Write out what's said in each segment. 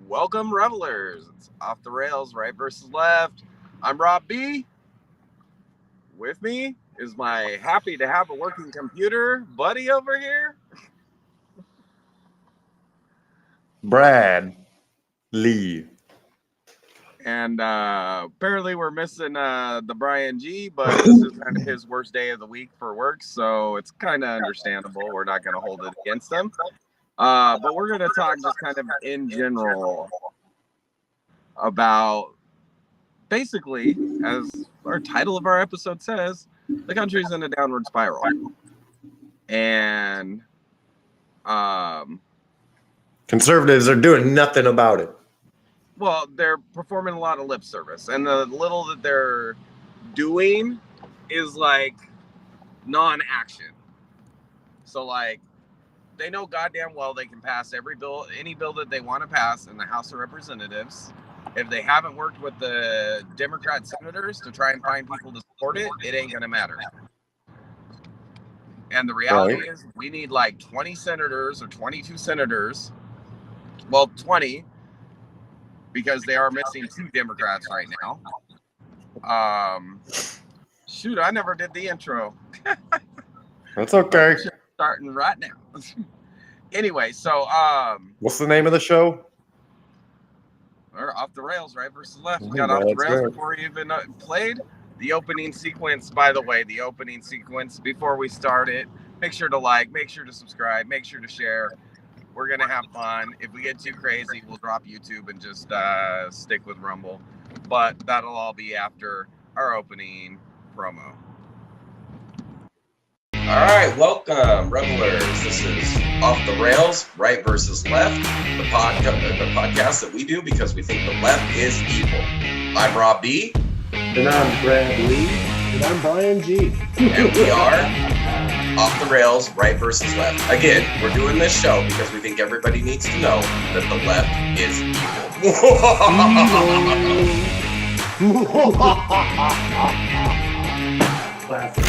Welcome, revelers. It's off the rails, right versus left. I'm Rob B. With me is my happy to have a working computer buddy over here. Brad Lee. And apparently we're missing the Brian G, but this is kind of his worst day of the week for work, so it's kind of understandable. We're not going to hold it against him. But we're going to talk just kind of in general about basically, as our title of our episode says, the country's in a downward spiral. And Conservatives are doing nothing about it. well, they're performing a lot of lip service, and the little that they're doing is like non-action. So like they know goddamn well they can pass any bill that they want to pass in the House of Representatives. If they haven't worked with the Democrat senators to try and find people to support it, it ain't gonna matter. And the reality is we need like 20 senators or 22 senators. Well, 20, because they are missing 2 Democrats right now. Shoot, I never did the intro. That's okay. Starting right now. Anyway, so what's the name of the show? We're off the rails, right versus left. We got off the rails before we even played the opening sequence. By the way, the opening sequence, before we start it, make sure to like, make sure to subscribe, make sure to share. We're gonna have fun. If we get too crazy, we'll drop YouTube and just stick with Rumble. But that'll all be after our opening promo. All right, welcome, revelers. This is Off the Rails, Right versus Left, the podcast that we do because we think the left is evil. I'm Rob B. And I'm Brad Lee. And I'm Brian G. And we are Off the Rails, Right versus Left. Again, we're doing this show because we think everybody needs to know that the left is evil. Classic.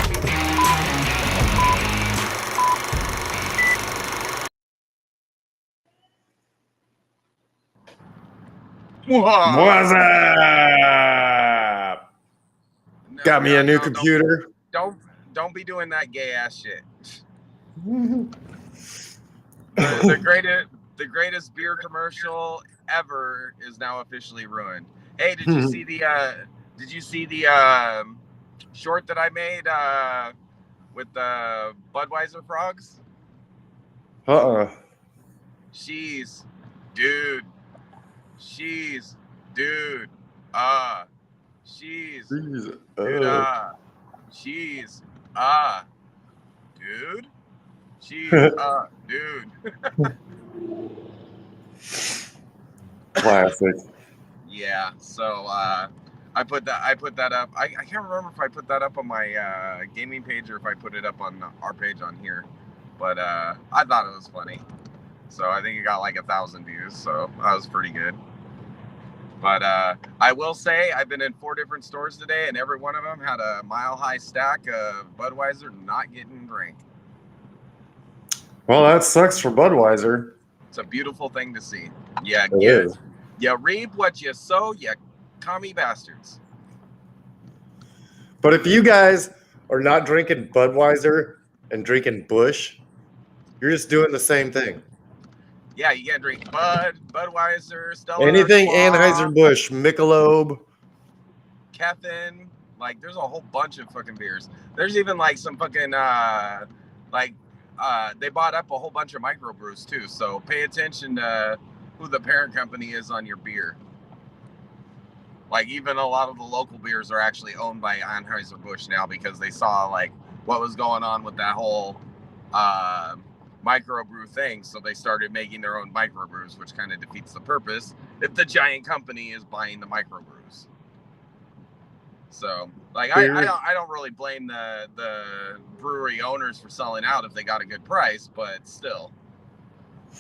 What's up? Got me a new computer. Don't be doing that gay ass shit. the greatest beer commercial ever is now officially ruined. Hey, did you see the short that I made with the Budweiser frogs? She's dude. She's dude. She's dude. She's dude. She's dude. Classic. Yeah. So I put that up. I can't remember if I put that up on my gaming page or if I put it up on our page on here. But I thought it was funny. So I think it got like 1,000 views. So that was pretty good. But I will say I've been in 4 different stores today, and every one of them had a mile-high stack of Budweiser not getting drank. Well, that sucks for Budweiser. It's a beautiful thing to see. Yeah, it is. You reap what you sow, you commie bastards. But if you guys are not drinking Budweiser and drinking Busch, you're just doing the same thing. Yeah, you gotta drink Budweiser, Stella anything Artois, Anheuser-Busch, Michelob, Kefin. Like, there's a whole bunch of fucking beers. There's even like some fucking they bought up a whole bunch of microbrews too. So pay attention to who the parent company is on your beer. Like, even a lot of the local beers are actually owned by Anheuser-Busch now because they saw like what was going on with that whole microbrew thing, so they started making their own microbrews, which kind of defeats the purpose if the giant company is buying the microbrews. So, like, I don't really blame the brewery owners for selling out if they got a good price, but still,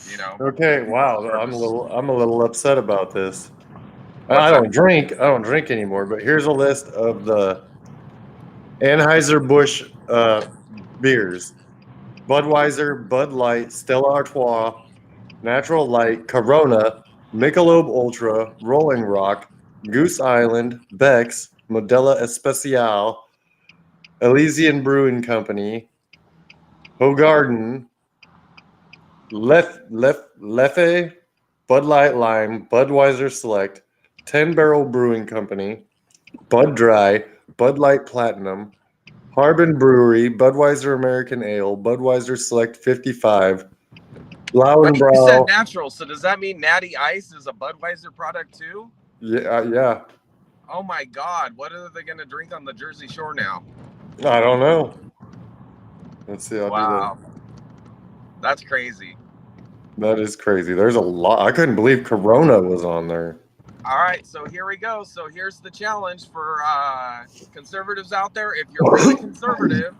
you know. Okay, wow, I'm a little upset about this. I don't drink anymore, but here's a list of the Anheuser-Busch beers. Budweiser, Bud Light, Stella Artois, Natural Light, Corona, Michelob Ultra, Rolling Rock, Goose Island, Beck's, Modelo Especial, Elysian Brewing Company, Hogarden, Leffe, Bud Light Lime, Budweiser Select, 10 Barrel Brewing Company, Bud Dry, Bud Light Platinum, Harbin Brewery, Budweiser American Ale, Budweiser Select 55, Wait, you said Lauenbrau. natural, so does that mean Natty Ice is a Budweiser product too? Yeah. Oh my God, what are they gonna drink on the Jersey Shore now? I don't know. Let's see. Wow, that's crazy. That is crazy. There's a lot. I couldn't believe Corona was on there. All right, so here we go. So here's the challenge for conservatives out there. If you're really conservative,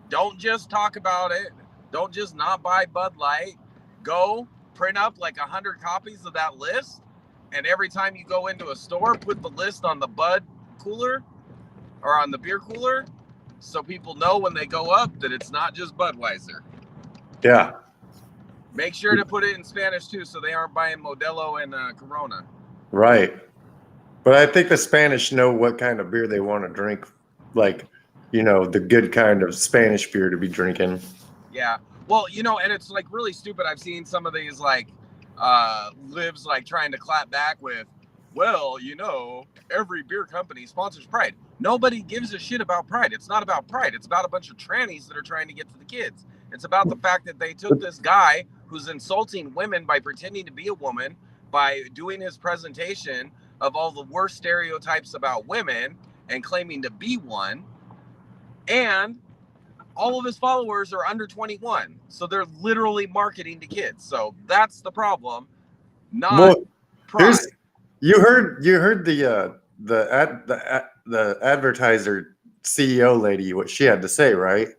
don't just talk about it. Don't just not buy Bud Light. Go print up like 100 copies of that list. And every time you go into a store, put the list on the Bud cooler or on the beer cooler so people know when they go up that it's not just Budweiser. Yeah. Make sure to put it in Spanish too so they aren't buying Modelo and Corona. Right. But I think the Spanish know what kind of beer they want to drink. Like, the good kind of Spanish beer to be drinking. Yeah. Well, and it's like really stupid. I've seen some of these like libs like trying to clap back with, well, every beer company sponsors Pride. Nobody gives a shit about Pride. It's not about Pride. It's about a bunch of trannies that are trying to get to the kids. It's about the fact that they took this guy who's insulting women by pretending to be a woman, by doing his presentation of all the worst stereotypes about women and claiming to be one. And all of his followers are under 21. So they're literally marketing to kids. So that's the problem. Not Pride. You heard the advertiser CEO lady, what she had to say, right?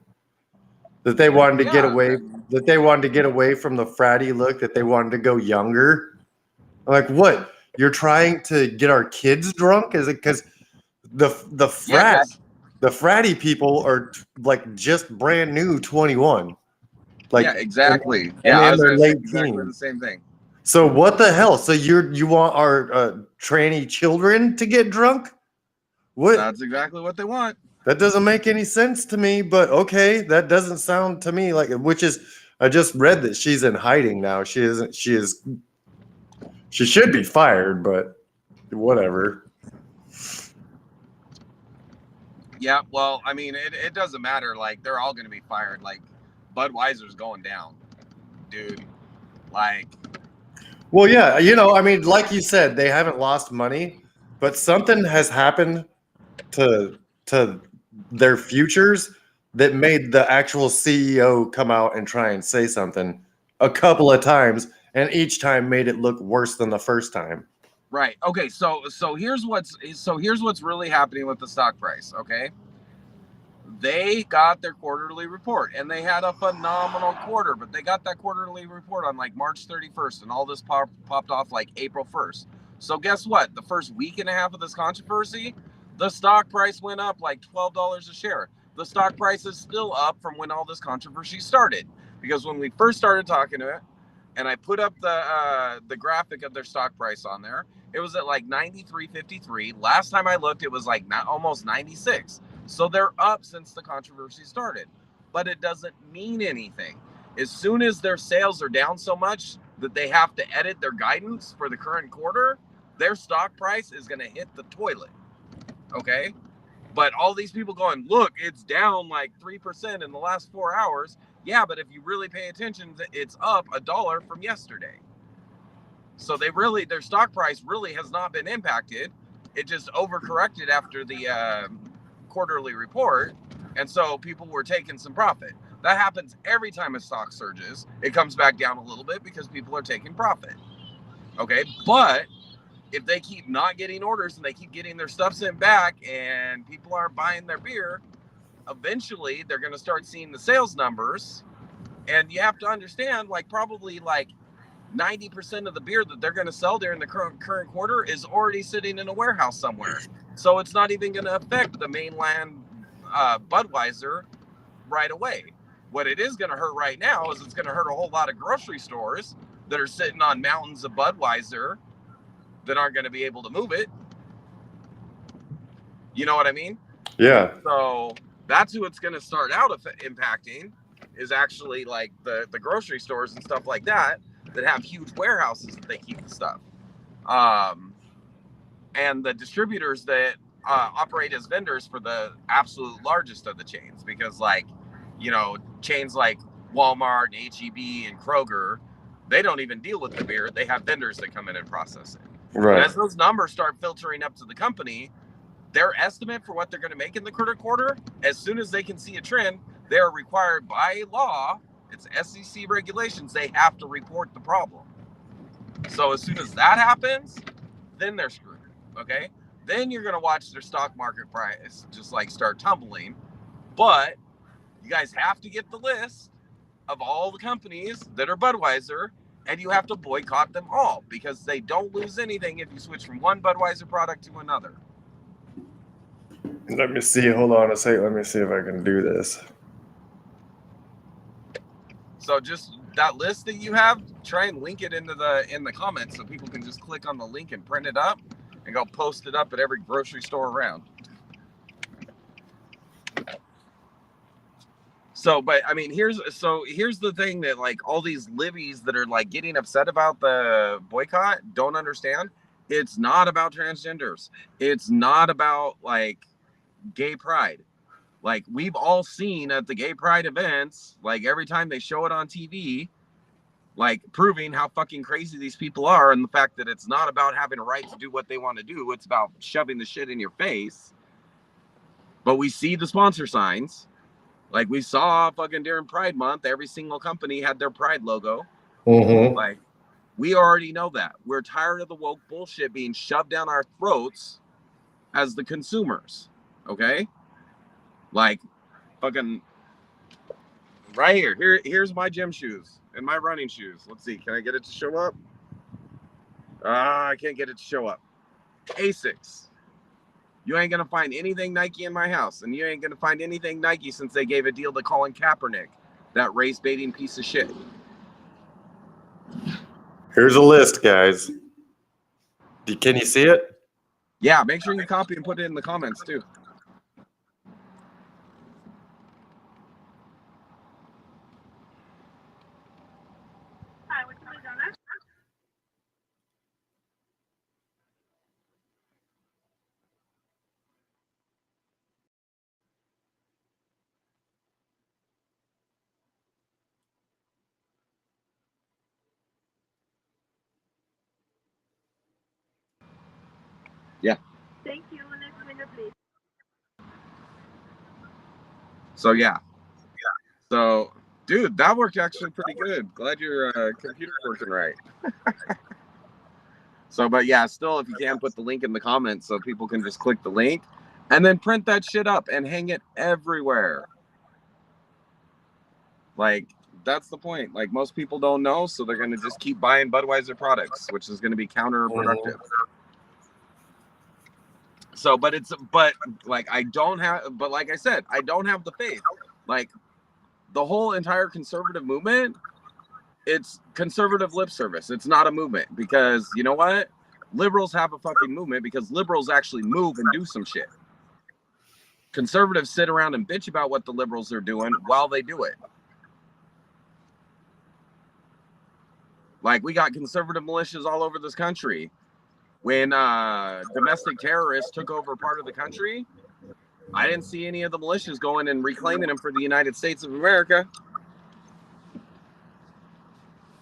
That they wanted to get away. That they wanted to get away from the fratty look. That they wanted to go younger. I'm like, what? You're trying to get our kids drunk? Is it because the fratty people are like just brand new 21? Like, yeah, exactly. And I in was their late exactly teens. the same thing. So what the hell? So you want our tranny children to get drunk? What? That's exactly what they want. That doesn't make any sense to me, but okay, that doesn't sound to me like I just read that she's in hiding now. She should be fired, but whatever. Yeah, well, I mean, it doesn't matter. Like, they're all going to be fired. Like, Budweiser's going down, dude. Like, well, yeah, I mean, like you said, they haven't lost money, but something has happened to their futures that made the actual CEO come out and try and say something a couple of times, and each time made it look worse than the first time. Right. Okay. So here's what's really happening with the stock price. Okay. They got their quarterly report and they had a phenomenal quarter, but they got that quarterly report on like March 31st and all this popped off like April 1st. So guess what? The first week and a half of this controversy, the stock price went up like $12 a share. The stock price is still up from when all this controversy started, because when we first started talking to it, and I put up the graphic of their stock price on there, it was at like 93.53. Last time I looked, it was like almost 96. So they're up since the controversy started, but it doesn't mean anything. As soon as their sales are down so much that they have to edit their guidance for the current quarter, their stock price is going to hit the toilet. Okay. But all these people going, look, it's down like 3% in the last 4 hours. Yeah, but if you really pay attention, it's up $1 from yesterday. So their stock price really has not been impacted. It just overcorrected after the quarterly report. And so people were taking some profit. That happens every time a stock surges. It comes back down a little bit because people are taking profit. Okay, but if they keep not getting orders and they keep getting their stuff sent back and people aren't buying their beer, eventually they're going to start seeing the sales numbers. And you have to understand, like, probably like 90% of the beer that they're going to sell during the current quarter is already sitting in a warehouse somewhere. So it's not even going to affect the mainland Budweiser right away. What it is going to hurt right now is it's going to hurt a whole lot of grocery stores that are sitting on mountains of Budweiser that aren't going to be able to move it. You know what I mean? Yeah. So that's who it's going to start out impacting, is actually like the grocery stores and stuff like that have huge warehouses that they keep the stuff. And the distributors that operate as vendors for the absolute largest of the chains, because like, you know, chains like Walmart and H-E-B and Kroger, they don't even deal with the beer. They have vendors that come in and process it. Right. But as those numbers start filtering up to the company, their estimate for what they're going to make in the current quarter, as soon as they can see a trend, they are required by law, it's SEC regulations, they have to report the problem. So as soon as that happens, then they're screwed, okay? Then you're going to watch their stock market price just like start tumbling. But you guys have to get the list of all the companies that are Budweiser, and you have to boycott them all, because they don't lose anything if you switch from one Budweiser product to another. Let me see. Hold on a second. Let me see if I can do this. So just that list that you have, try and link it in the comments so people can just click on the link and print it up and go post it up at every grocery store around. So, but I mean, here's the thing that like all these libbies that are like getting upset about the boycott don't understand. It's not about transgenders. It's not about like gay pride. Like we've all seen at the gay pride events, like every time they show it on TV, like proving how fucking crazy these people are, and the fact that it's not about having a right to do what they want to do. It's about shoving the shit in your face. But we see the sponsor signs. Like we saw fucking during Pride Month, every single company had their Pride logo. Mm-hmm. Like we already know that. We're tired of the woke bullshit being shoved down our throats as the consumers. Okay? Like fucking right here. Here's my gym shoes and my running shoes. Let's see. Can I get it to show up? I can't get it to show up. Asics. You ain't gonna find anything Nike in my house, and you ain't gonna find anything Nike since they gave a deal to Colin Kaepernick, that race baiting piece of shit. Here's a list, guys. Can you see it? Yeah, make sure you copy and put it in the comments too. Hi, what's your donut? Yeah. Thank you. Next winner, please. So yeah. So, dude, that worked actually pretty good. Glad your computer's working right. So, but yeah, still, if you can, put the link in the comments so people can just click the link and then print that shit up and hang it everywhere. Like, that's the point. Like, most people don't know, so they're going to just keep buying Budweiser products, which is going to be counterproductive. So, but like I said, I don't have the faith. Like, the whole entire conservative movement, it's conservative lip service. It's not a movement, because you know what? Liberals have a fucking movement because liberals actually move and do some shit. Conservatives sit around and bitch about what the liberals are doing while they do it. Like, we got conservative militias all over this country. When domestic terrorists took over part of the country, I didn't see any of the militias going and reclaiming them for the United States of America.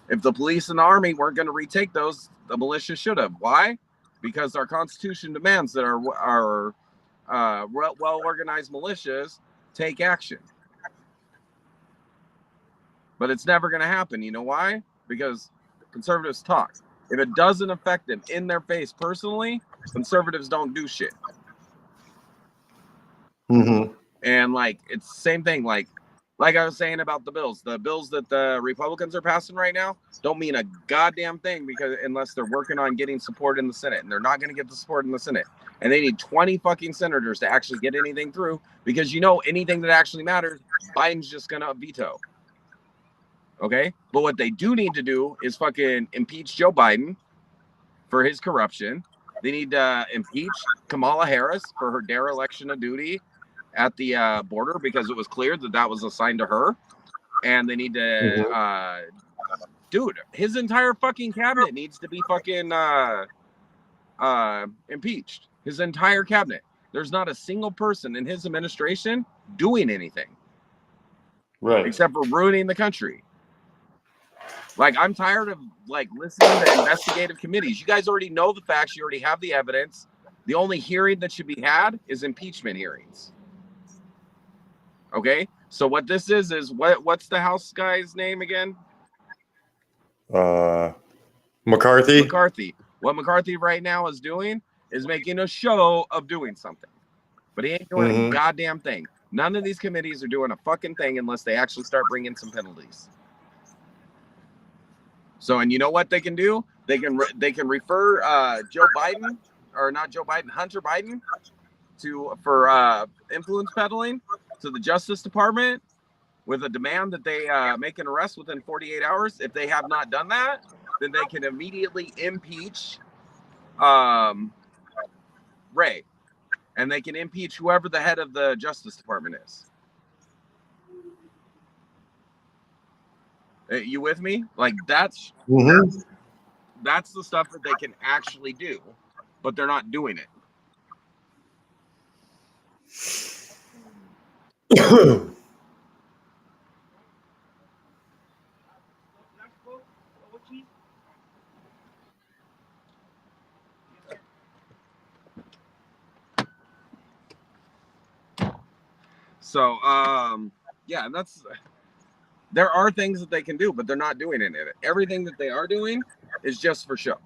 If the police and the army weren't going to retake those, the militia should have. Why? Because our Constitution demands that our well-organized militias take action. But it's never going to happen. You know why? Because conservatives talk. If it doesn't affect them in their face personally, conservatives don't do shit. Mm-hmm. And like, it's the same thing. Like I was saying about the bills that the Republicans are passing right now don't mean a goddamn thing, because unless they're working on getting support in the Senate, and they're not going to get the support in the Senate, and they need 20 fucking senators to actually get anything through, because anything that actually matters, Biden's just going to veto. Okay. But what they do need to do is fucking impeach Joe Biden, for his corruption. They need to impeach Kamala Harris for her dereliction of duty at the border because it was clear that that was assigned to her. And they need to, dude, his entire fucking cabinet needs to be fucking impeached. His entire cabinet. There's not a single person in his administration doing anything. Right. Except for ruining the country. Like, I'm tired of like listening to investigative committees. You guys already know the facts. You already have the evidence. The only hearing that should be had is impeachment hearings. Okay, so what this is what's the House guy's name again? McCarthy. McCarthy. What McCarthy right now is doing is making a show of doing something, but he ain't doing a goddamn thing. None of these committees are doing a fucking thing unless they actually start bringing some penalties. So, and you know what they can do? They can refer Joe Biden, or not Joe Biden, Hunter Biden, for influence peddling to the Justice Department with a demand that they make an arrest within 48 hours. If they have not done that, then they can immediately impeach Ray, and they can impeach whoever the head of the Justice Department is. You with me? Like that's the stuff that they can actually do, but they're not doing it. So, yeah, there are things that they can do, but they're not doing any of it. Everything that they are doing is just for show,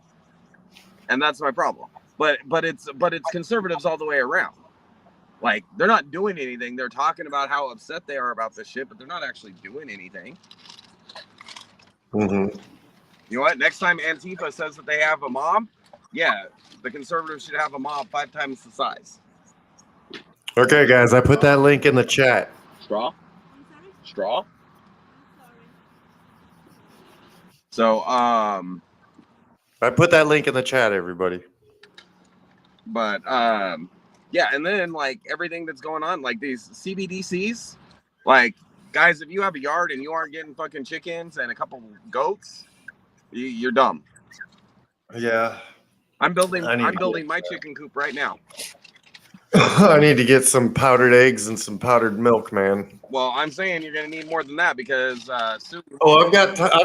and that's my problem. But it's conservatives all the way around. Like, they're not doing anything. They're talking about how upset they are about this shit, but they're not actually doing anything. You know what? Next time Antifa says that they have a mob, yeah, the conservatives should have a mob 5 times the size. Okay, guys, I put that link in the chat. Straw? So, I put that link in the chat, everybody. But, yeah, and then, like, everything that's going on, like these CBDCs, like, guys, if you have a yard and you aren't getting fucking chickens and a couple goats, you're dumb. Yeah. I'm building my chicken coop right now. I need to get some powdered eggs and some powdered milk, man. Well, I'm saying you're gonna need more than that because soon. Oh, I've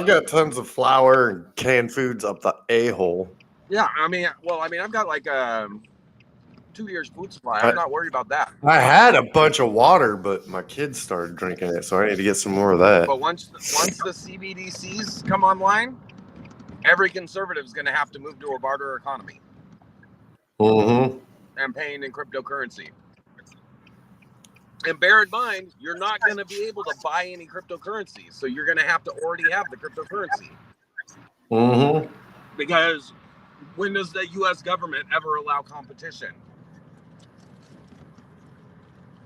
got tons of flour and canned foods up the a-hole. Yeah, I've got like 2 years food supply. I'm not worried about that. I had a bunch of water, but my kids started drinking it, so I need to get some more of that. But once the CBDCs come online, every conservative is gonna have to move to a barter economy. And paying in cryptocurrency. And bear in mind, you're not going to be able to buy any cryptocurrency. So you're going to have to already have the cryptocurrency. Because when does the U.S. government ever allow competition?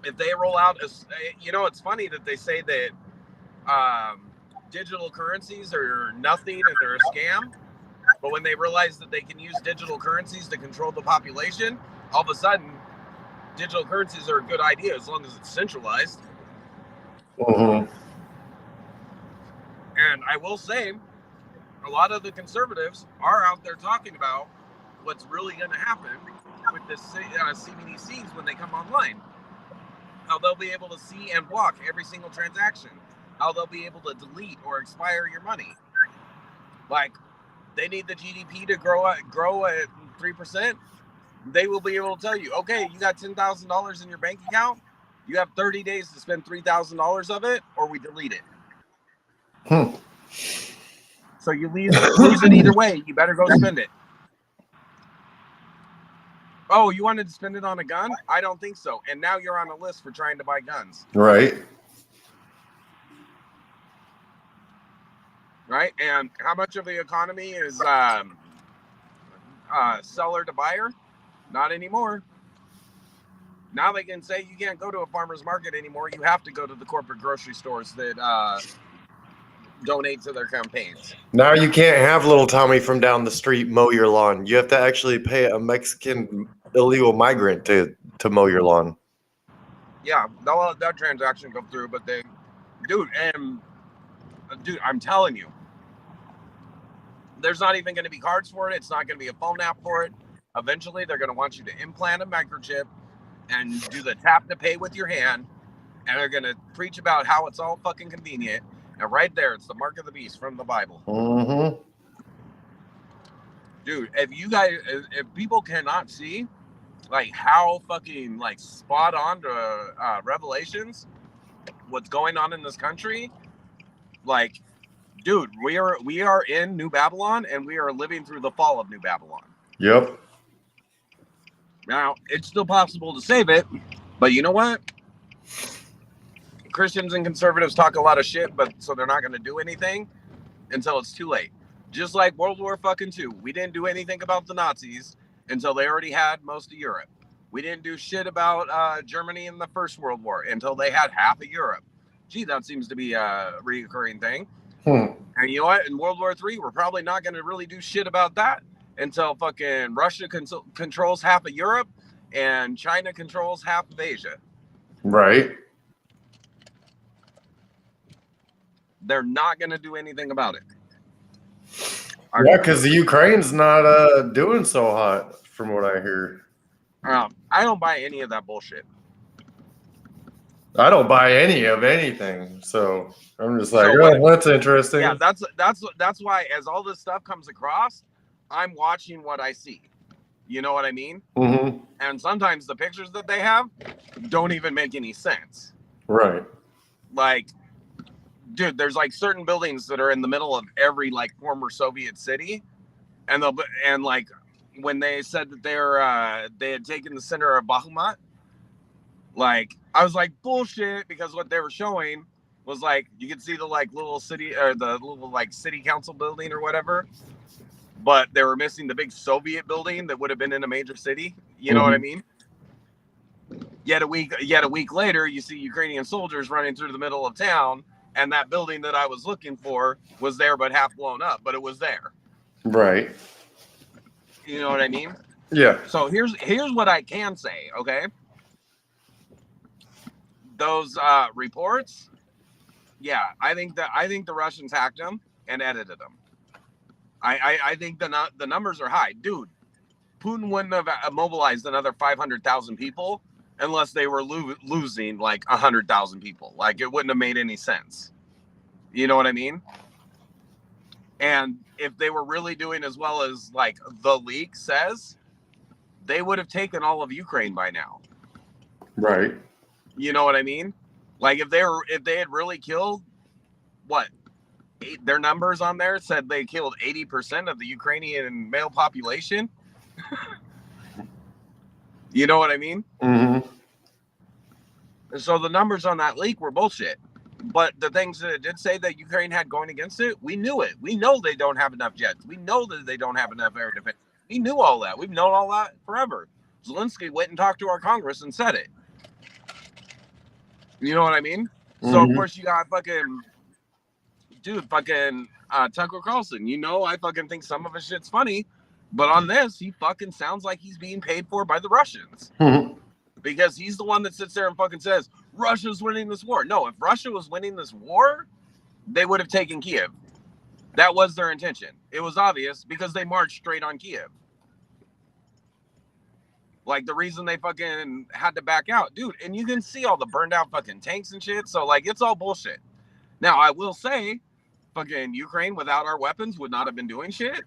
If they roll out, it's funny that they say that digital currencies are nothing and they're a scam. But when they realize that they can use digital currencies to control the population, all of a sudden, digital currencies are a good idea as long as it's centralized. And I will say, a lot of the conservatives are out there talking about what's really going to happen with the CBDCs when they come online. How they'll be able to see and block every single transaction. How they'll be able to delete or expire your money. Like, they need the GDP to grow at 3%. They will be able to tell you, okay, you got $10,000 in your bank account. You have 30 days to spend $3,000 of it, or we delete it. So you lose it either way. You better go spend it. Oh, you wanted to spend it on a gun? I don't think so. And now you're on a list for trying to buy guns. Right. Right? And how much of the economy is seller to buyer? Not anymore. Now they can say you can't go to a farmer's market anymore. You have to go to the corporate grocery stores that donate to their campaigns. Now you can't have little Tommy from down the street mow your lawn. You have to actually pay a Mexican illegal migrant to mow your lawn. Yeah, they'll let that transaction go through, but dude, I'm telling you, there's not even going to be cards for it. It's not going to be a phone app for it. Eventually, they're going to want you to implant a microchip and do the tap to pay with your hand, and they're going to preach about how it's all fucking convenient. And right there, it's the mark of the beast from the Bible. Mm-hmm. Dude, if people cannot see like how fucking like spot on to Revelations, what's going on in this country, like, dude, we are in New Babylon, and we are living through the fall of New Babylon. Yep. Now, it's still possible to save it, but you know what? Christians and conservatives talk a lot of shit, but so they're not going to do anything until it's too late. Just like World War II, we didn't do anything about the Nazis until they already had most of Europe. We didn't do shit about Germany in the First World War until they had half of Europe. Gee, that seems to be a recurring thing. And you know what? In World War III, we're probably not going to really do shit about that until fucking Russia controls half of Europe and China controls half of Asia. Right. They're not going to do anything about it. Yeah, because the Ukraine's not doing so hot, from what I hear. I don't buy any of that bullshit. I don't buy any of anything, so I'm just like, that's interesting. Yeah, that's why as all this stuff comes across, I'm watching what I see. You know what I mean? Mm-hmm. And sometimes the pictures that they have don't even make any sense. Right. Like, dude, there's like certain buildings that are in the middle of every like former Soviet city, and like when they said that they had taken the center of Bakhmut, like I was like bullshit, because what they were showing was like you could see the like little city or the little like city council building or whatever, but they were missing the big Soviet building that would have been in a major city. You know what I mean? Yet a week later, you see Ukrainian soldiers running through the middle of town, and that building that I was looking for was there, but half blown up, but it was there. Right. You know what I mean? Yeah. So here's what I can say, okay? Those reports, yeah, I think the Russians hacked them and edited them. I think the numbers are high, dude. Putin wouldn't have mobilized another 500,000 people unless they were losing like 100,000 people. Like, it wouldn't have made any sense. You know what I mean? And if they were really doing as well as like the leak says, they would have taken all of Ukraine by now. Right. You know what I mean? Like, if they had really killed their numbers on there said they killed 80% of the Ukrainian male population. You know what I mean? Mm-hmm. So the numbers on that leak were bullshit. But the things that it did say that Ukraine had going against it, we knew it. We know they don't have enough jets. We know that they don't have enough air defense. We knew all that. We've known all that forever. Zelensky went and talked to our Congress and said it. You know what I mean? So, of course, you got fucking Tucker Carlson. You know, I fucking think some of his shit's funny. But on this, he fucking sounds like he's being paid for by the Russians. Because he's the one that sits there and fucking says, Russia's winning this war. No, if Russia was winning this war, they would have taken Kiev. That was their intention. It was obvious because they marched straight on Kiev. Like, the reason they fucking had to back out. Dude, and you can see all the burned out fucking tanks and shit. So, like, it's all bullshit. Now, I will say, fucking Ukraine without our weapons would not have been doing shit.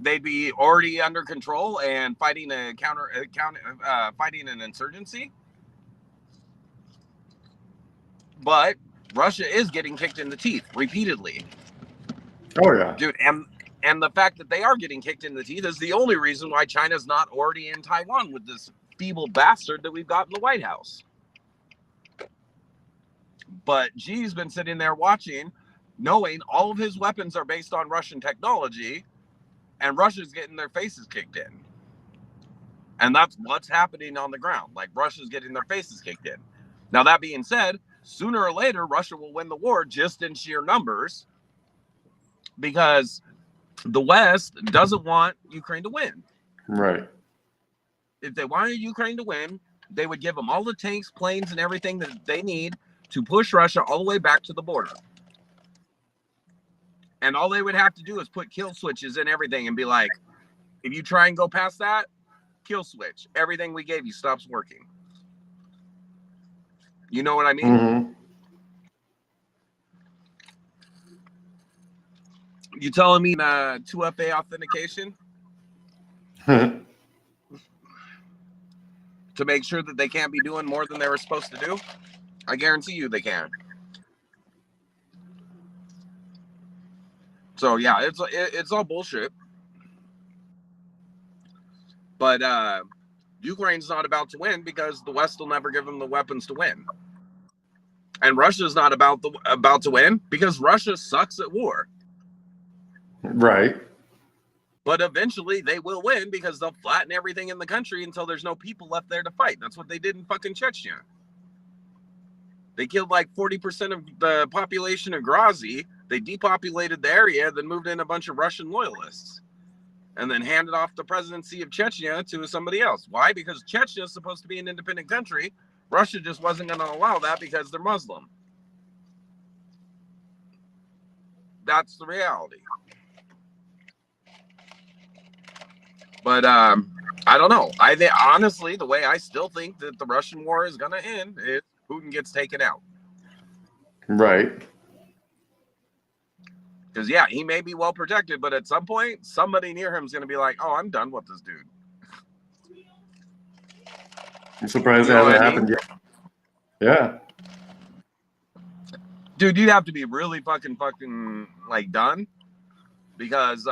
They'd be already under control and fighting fighting an insurgency. But Russia is getting kicked in the teeth repeatedly. Oh yeah, dude, and the fact that they are getting kicked in the teeth is the only reason why China's not already in Taiwan with this feeble bastard that we've got in the White House. But Xi's been sitting there watching, knowing all of his weapons are based on Russian technology. And Russia's getting their faces kicked in. And that's what's happening on the ground. Like, Russia's getting their faces kicked in. Now, that being said, sooner or later, Russia will win the war just in sheer numbers because the West doesn't want Ukraine to win. Right. If they wanted Ukraine to win, they would give them all the tanks, planes, and everything that they need to push Russia all the way back to the border. And all they would have to do is put kill switches in everything and be like, if you try and go past that, kill switch. Everything we gave you stops working. You know what I mean? Mm-hmm. You telling me 2FA authentication to make sure that they can't be doing more than they were supposed to do? I guarantee you they can. So yeah, it's all bullshit. But Ukraine's not about to win because the West will never give them the weapons to win. And Russia's not about to win because Russia sucks at war. Right. But eventually they will win because they'll flatten everything in the country until there's no people left there to fight. That's what they did in fucking Chechnya. They killed like 40% of the population of Grozny. They depopulated the area, then moved in a bunch of Russian loyalists. And then handed off the presidency of Chechnya to somebody else. Why? Because Chechnya is supposed to be an independent country. Russia just wasn't going to allow that because they're Muslim. That's the reality. But I don't know. I think honestly, the way I still think that the Russian war is going to end is Putin gets taken out. Right. Because yeah, he may be well protected, but at some point, somebody near him is going to be like, "Oh, I'm done with this dude." I'm surprised You it know hasn't what I happened yet. Yeah. Dude, you'd have to be really fucking like done, because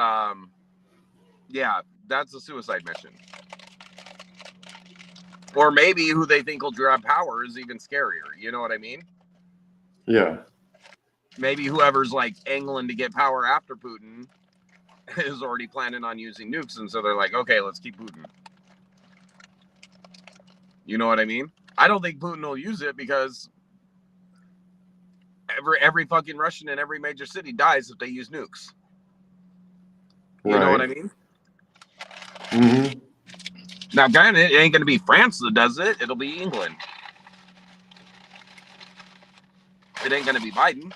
yeah, that's a suicide mission. Or maybe who they think will grab power is even scarier. You know what I mean? Yeah. Maybe whoever's like angling to get power after Putin is already planning on using nukes, and so they're like, okay, let's keep Putin. You know what I mean? I don't think Putin will use it because every fucking Russian in every major city dies if they use nukes. You know what I mean? Mm-hmm. Now, granted, it ain't going to be France that does it. It'll be England. It ain't going to be Biden.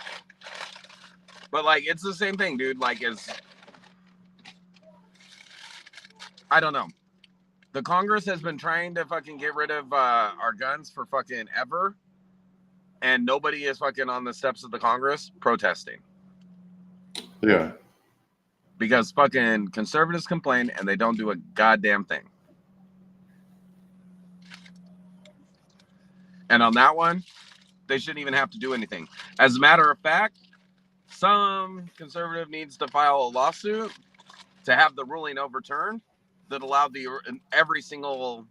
But, like, it's the same thing, dude. Like, I don't know. The Congress has been trying to fucking get rid of our guns for fucking ever. And nobody is fucking on the steps of the Congress protesting. Yeah. Because fucking conservatives complain and they don't do a goddamn thing. And on that one, they shouldn't even have to do anything. As a matter of fact, some conservative needs to file a lawsuit to have the ruling overturned that allowed every single,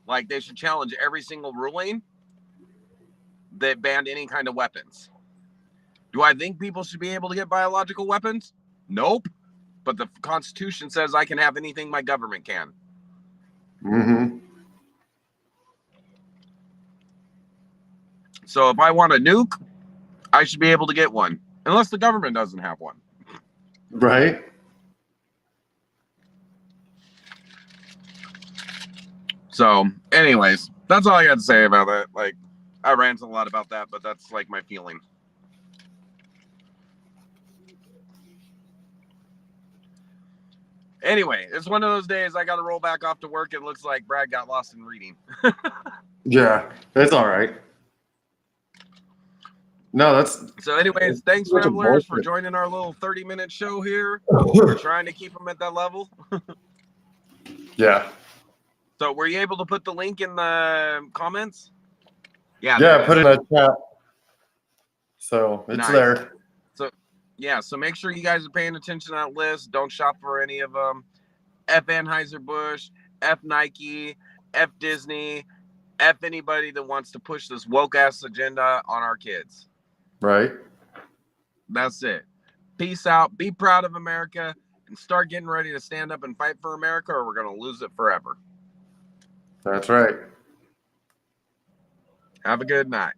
like, they should challenge every single ruling that banned any kind of weapons. Do I think people should be able to get biological weapons? Nope. But the Constitution says I can have anything my government can. Mm-hmm. So if I want a nuke, I should be able to get one. Unless the government doesn't have one. Right. So, anyways, that's all I got to say about that. Like, I rant a lot about that, but that's like my feeling. Anyway, it's one of those days I got to roll back off to work. It looks like Brad got lost in reading. Yeah, it's all right. No, that's So anyways, thanks, such a Revelers, for bullshit. joining our little 30-minute show here. We're trying to keep them at that level. Yeah. So were you able to put the link in the comments? Yeah. Yeah, put it in a chat. So it's Nice. there. Yeah, so make sure you guys are paying attention to that list. Don't shop for any of them. F Anheuser-Busch, F Nike, F Disney, F anybody that wants to push this woke-ass agenda on our kids. Right. That's it. Peace out. Be proud of America and start getting ready to stand up and fight for America, or we're going to lose it forever. That's right. Have a good night.